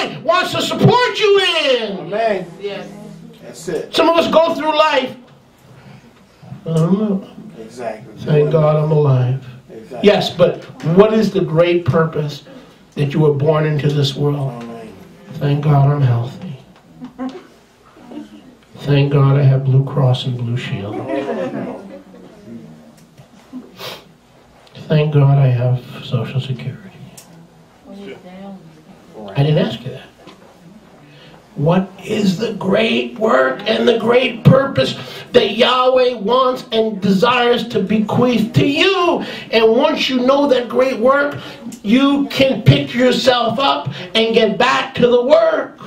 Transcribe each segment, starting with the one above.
Yahweh wants to support you in. Amen. Yes. That's it. Some of us go through life. I don't know. Exactly. Thank God I'm alive. Exactly. Yes, but what is the great purpose that you were born into this world? Amen. Thank God I'm healthy. Thank God I have Blue Cross and Blue Shield. Thank God I have Social Security. I didn't ask you that. What is the great work and the great purpose that Yahweh wants and desires to bequeath to you? And once you know that great work, you can pick yourself up and get back to the work.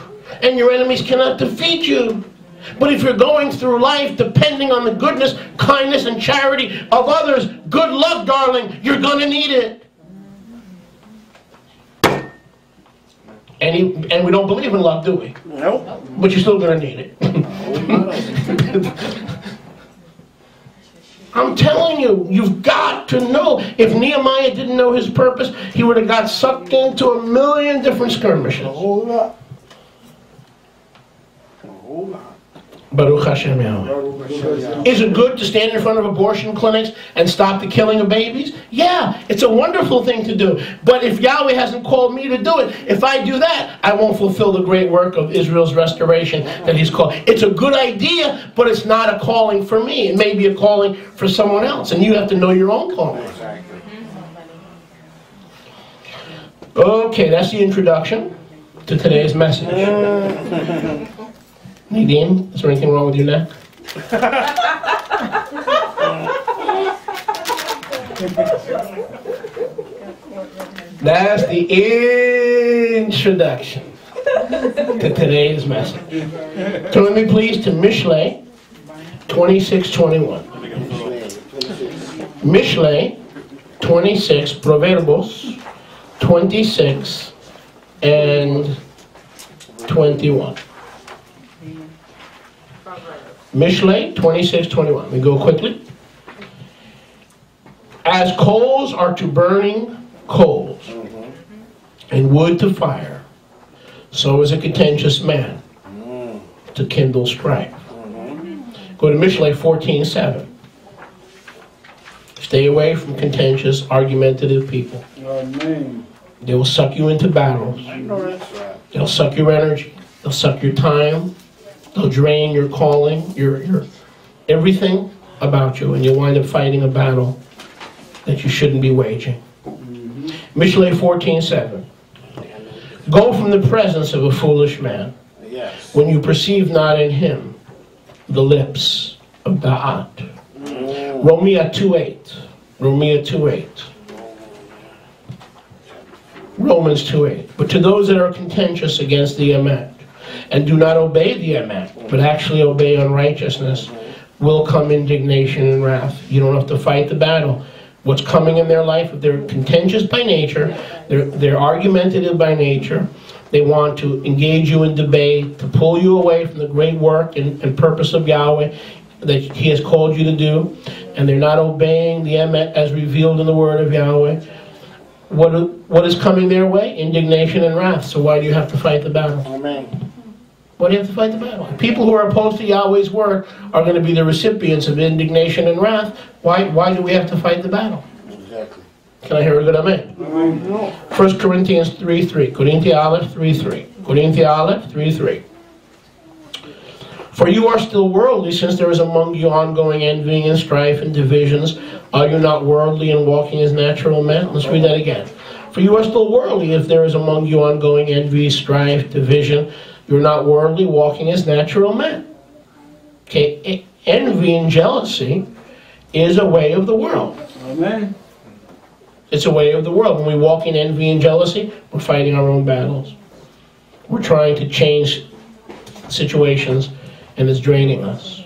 And your enemies cannot defeat you. But if you're going through life depending on the goodness, kindness, and charity of others, good luck, darling. You're going to need it. And we don't believe in luck, do we? Nope. But you're still going to need it. I'm telling you, you've got to know. If Nehemiah didn't know his purpose, he would have got sucked into a million different skirmishes. A whole lot. A whole lot. Baruch Hashem Yahweh. Is it good to stand in front of abortion clinics and stop the killing of babies? Yeah, it's a wonderful thing to do. But if Yahweh hasn't called me to do it, if I do that, I won't fulfill the great work of Israel's restoration that He's called. It's a good idea, but it's not a calling for me. It may be a calling for someone else, and you have to know your own calling. Exactly. Okay, that's the introduction to today's message. Nadine, is there anything wrong with your neck? That's the introduction to today's message. Turn with me, please, to Mishlei 26:21. Mishlei 26, Proverbos 26 and 21. Mishlei 26:21. We go quickly. As coals are to burning coals, and wood to fire, so is a contentious man to kindle strife. Go to Mishlei 14:7. Stay away from contentious, argumentative people. Amen. They will suck you into battles. I know that's right. They'll suck your energy. They'll suck your time. They'll drain your calling, your everything about you, and you'll wind up fighting a battle that you shouldn't be waging. Mishlei 14:7. Go from the presence of a foolish man, Yes. when you perceive not in him the lips of Da'at. Romia 2:8. Romia 2:8. Romans 2:8. But to those that are contentious against the Emet, and do not obey the Emet, but actually obey unrighteousness, will come indignation and wrath. You don't have to fight the battle. What's coming in their life, if they're contentious by nature, they're argumentative by nature, they want to engage you in debate, to pull you away from the great work and purpose of Yahweh that He has called you to do, and they're not obeying the Emet as revealed in the Word of Yahweh. What is coming their way? Indignation and wrath. So why do you have to fight the battle? Amen. Why do you have to fight the battle? People who are opposed to Yahweh's work are going to be the recipients of indignation and wrath. Why do we have to fight the battle? Exactly. Can I hear a good amen? 1 Corinthians 3:3. Corinthians Aleph 3:3. Corinthians Aleph 3:3. For you are still worldly, since there is among you ongoing envying and strife and divisions. Are you not worldly and walking as natural men? Let's read that again. For you are still worldly, if there is among you ongoing envy, strife, division. You're not worldly, walking as natural men. Okay, envy and jealousy is a way of the world. Amen. It's a way of the world. When we walk in envy and jealousy, we're fighting our own battles. We're trying to change situations, and it's draining us.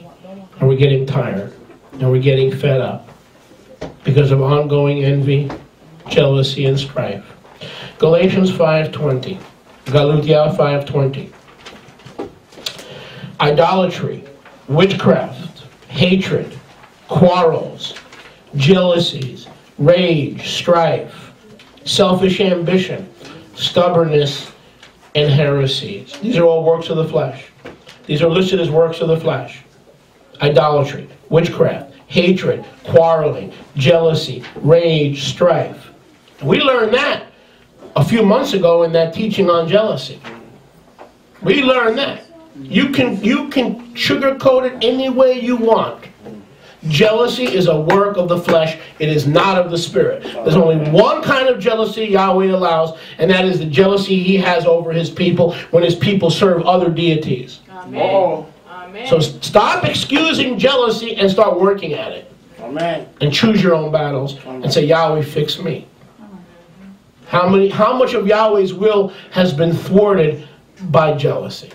And we're getting tired. And we're getting fed up because of ongoing envy, jealousy, and strife. Galatians 5:20. Galutia 5:20. Idolatry, witchcraft, hatred, quarrels, jealousies, rage, strife, selfish ambition, stubbornness, and heresies. These are all works of the flesh. These are listed as works of the flesh. Idolatry, witchcraft, hatred, quarreling, jealousy, rage, strife. And we learned that a few months ago in that teaching on jealousy. We learned that. You can sugarcoat it any way you want. Jealousy is a work of the flesh. It is not of the spirit. There's only one kind of jealousy Yahweh allows, and that is the jealousy he has over his people when his people serve other deities. Amen. Amen. So stop excusing jealousy and start working at it. Amen. And choose your own battles and say, Yahweh, fix me. How much of Yahweh's will has been thwarted by jealousy?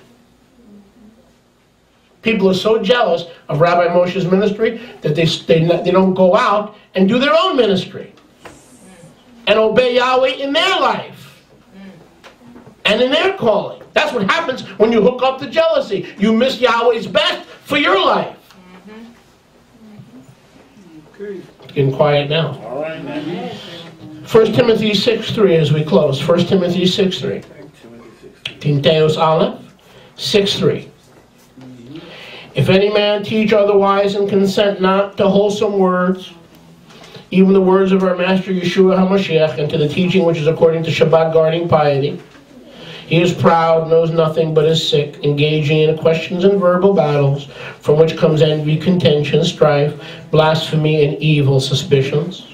People are so jealous of Rabbi Moshe's ministry that they don't go out and do their own ministry and obey Yahweh in their life and in their calling. That's what happens when you hook up to jealousy. You miss Yahweh's best for your life. Okay. It's getting quiet now. All right, now. 1 Timothy 6:3 as we close. 1 Timothy 6:3. Tinteos Aleph 6:3. If any man teach otherwise and consent not to wholesome words, even the words of our Master Yeshua HaMashiach, and to the teaching which is according to Shabbat guarding piety, he is proud, knows nothing but is sick, engaging in questions and verbal battles, from which comes envy, contention, strife, blasphemy, and evil suspicions.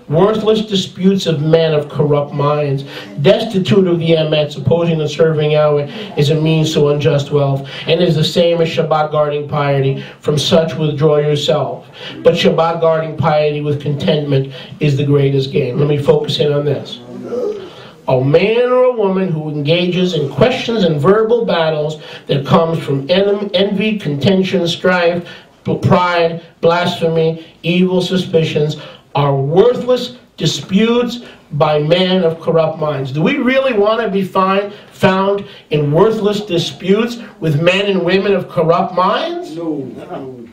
Worthless disputes of men of corrupt minds, destitute of the emet, supposing that serving Yahweh is a means to unjust wealth, and is the same as Shabbat guarding piety. From such withdraw yourself. But Shabbat guarding piety with contentment is the greatest gain. Let me focus in on this. A man or a woman who engages in questions and verbal battles that comes from envy, contention, strife, pride, blasphemy, evil suspicions, are worthless disputes by men of corrupt minds. Do we really want to be found in worthless disputes with men and women of corrupt minds? No.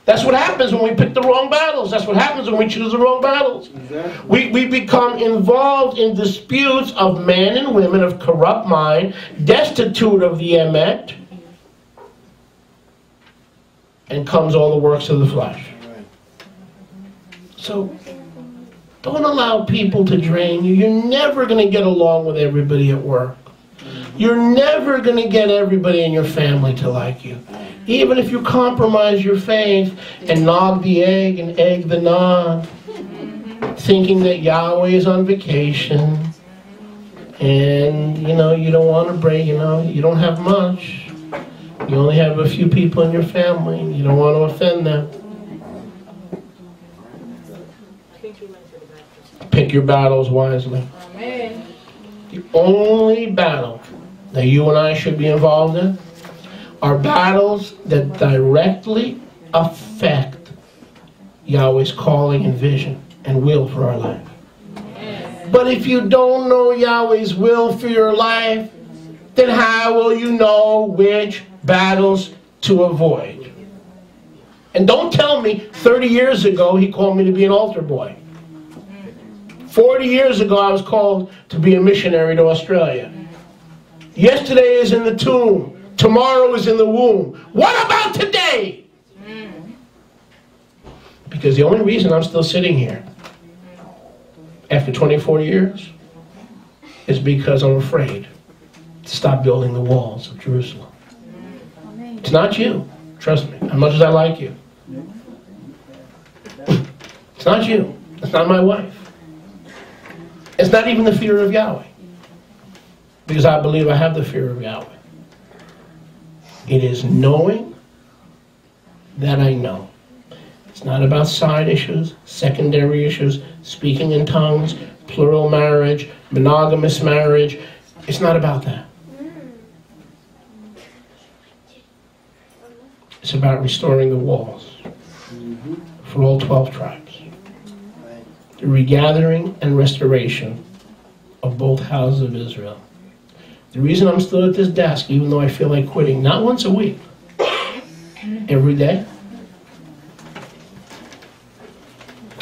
That's what happens when we pick the wrong battles. That's what happens when we choose the wrong battles. Exactly. We become involved in disputes of men and women of corrupt mind, destitute of the emet, and comes all the works of the flesh. So, don't allow people to drain you. You're never going to get along with everybody at work. You're never going to get everybody in your family to like you. Even if you compromise your faith and nog the egg and egg the nog, thinking that Yahweh is on vacation, and, you don't want to break, you don't have much. You only have a few people in your family. You don't want to offend them. Pick your battles wisely. Amen. The only battle that you and I should be involved in are battles that directly affect Yahweh's calling and vision and will for our life. But if you don't know Yahweh's will for your life, then how will you know which battles to avoid? And don't tell me 30 years ago he called me to be an altar boy. 40 years ago I was called to be a missionary to Australia. Yesterday is in the tomb. Tomorrow is in the womb. What about today? Because the only reason I'm still sitting here after 24 years is because I'm afraid to stop building the walls of Jerusalem. It's not you. Trust me. As much as I like you. It's not you. It's not my wife. It's not even the fear of Yahweh. Because I believe I have the fear of Yahweh. It is knowing that I know. It's not about side issues, secondary issues, speaking in tongues, plural marriage, monogamous marriage. It's not about that. It's about restoring the walls for all 12 tribes. The regathering and restoration of both houses of Israel. The reason I'm still at this desk, even though I feel like quitting, not once a week, every day,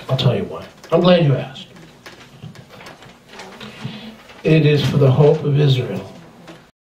I'll tell you why. I'm glad you asked. It is for the hope of Israel